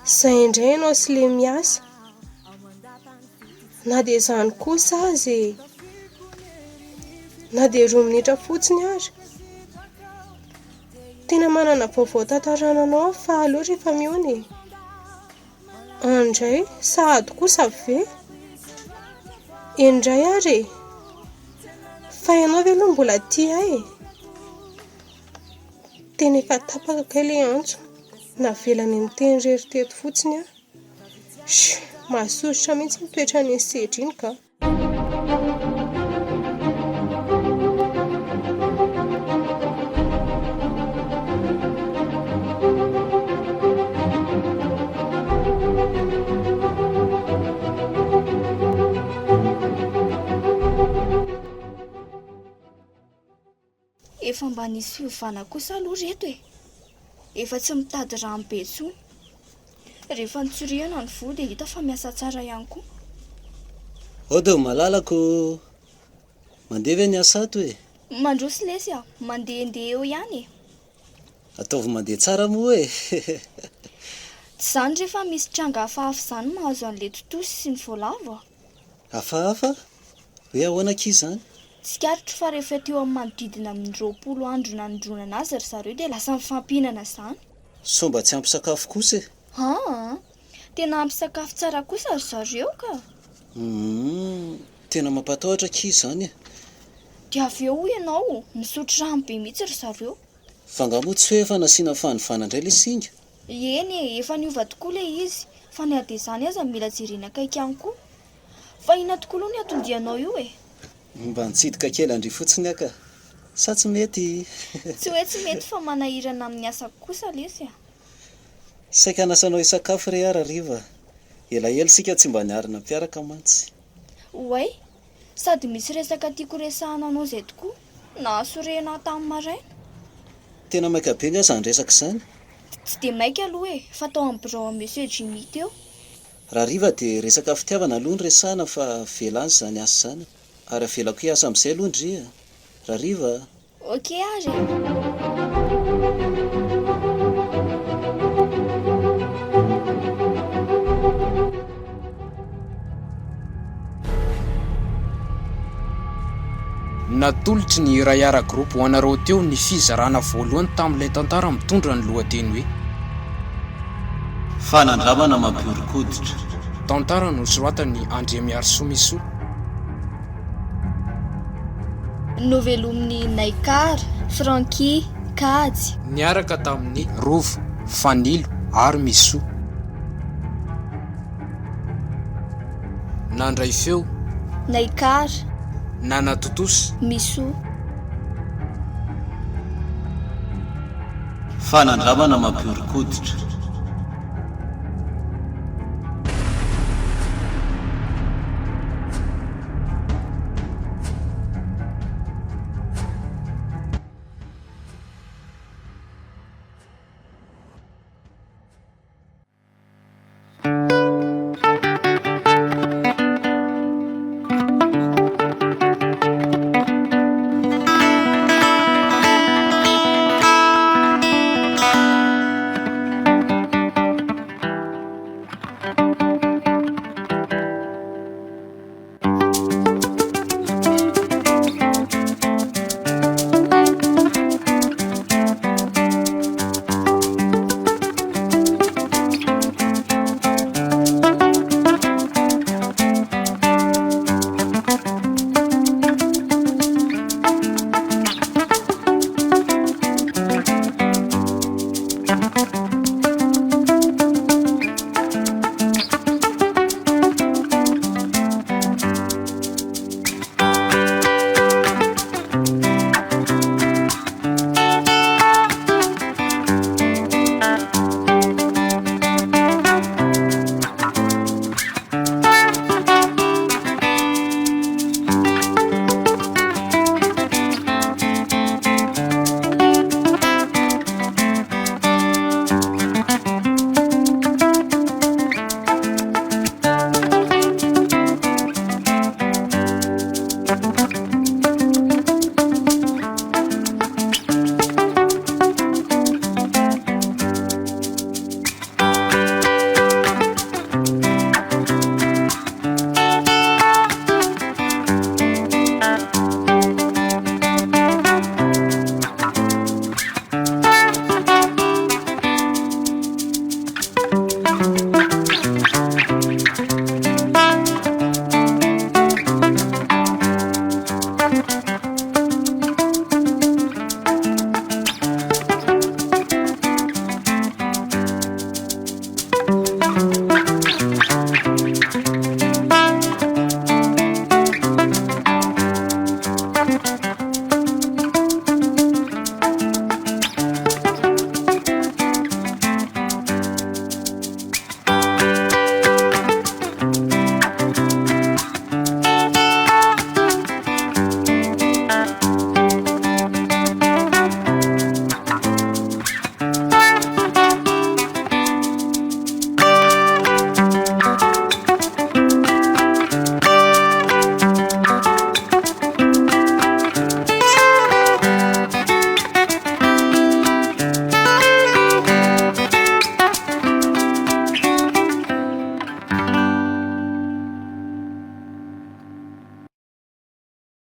Izay indray ianao sy le miasa. Na dia izany kosa azy na dia 2 minitra fotsiny ary. Tena manana vaovao tantarananao fa aleo rehefa miona e. Indray sahady kosa ve? Indray ary fa ianao ve aloha mbola tia e? Tena efa tapaka kay le antso navelany ny teny rery teto fotsiny mahasositra mihitsy mitoetra ny sedra iny ka. Efa mba nisy fiovana kosa aloha reto e. Efa tsy mitady rano be intsony. Rehefa nitsoriana ny volo dia hita fa miasa tsara ihany koa. Dia malalako mandeha ve ny asa ato e? Mandroso lesy mandehandeha eo ihany e. Ataovy mandeha tsara moa e. Tsy izany rehefa misy tranga hafahafa izany mahazo an'ilay totosy sy ny voalavo hafahafa? Hoe ahoana aky izany? Tsikaritro fa rehefa teo amin'ny manodidina amin'ny 20 andro nanondronana azy ry zareo dia lasa mifampihinana izany. So mba tsy ampy sakafo kosa e? Tena ampy sakafo tsara kosa ry zareo ka. Tena mampatahotra aky izany e. Dia avy eo ianao misotro rano be mihitsy ry zareo. Fa nga moa tsy hoe efa nasiana fanivana indray le singa? Eny e, efa niova tokoa le izy. Fa ny ady izany aza mila jerena kaiky ihany koa. Fa ina tokoa aloha ny atondianao io e. Mba nitsidika kely andry fotsiny aka. Sa tsy mety? Tsy hoe tsy mety fa manahirana amin'ny asa kosa lesy Saika anasanao isakafo re ara riva. Elaela sika tsy mba niarina mpiaraka mantsy. Oay, sady misy resaka tiako resahana anao izay tokoa. Na sorena tamin'ny maraina. Tena maika be nga izany resaka izany? Tsy dia maika aloha e, fa tao amin'ny birao monsieur Jimmy teo. Raha riva dia resaka fitiavana aloha ny resahana fa velany izany asa izany. Ary avelako hiasa amin'izay aloha ndry raha riva. Ok ary. natolotry ny iray ara-groupe ho anareo teo ny fizarana voalohany tamin'ilay tantara mitondra ny lohateny hoe fanandramana mampihoron-koditra. tantara nosoratan'ny André Miarsomiso. Novelomin'ny Naikara, Franky, Kajy. Niaraka tamin'ny Rovo, Fanilo ary Miso. Nandray feo Naikara, Nanatotosa, Miso. Fanandramana mampihoron-koditra.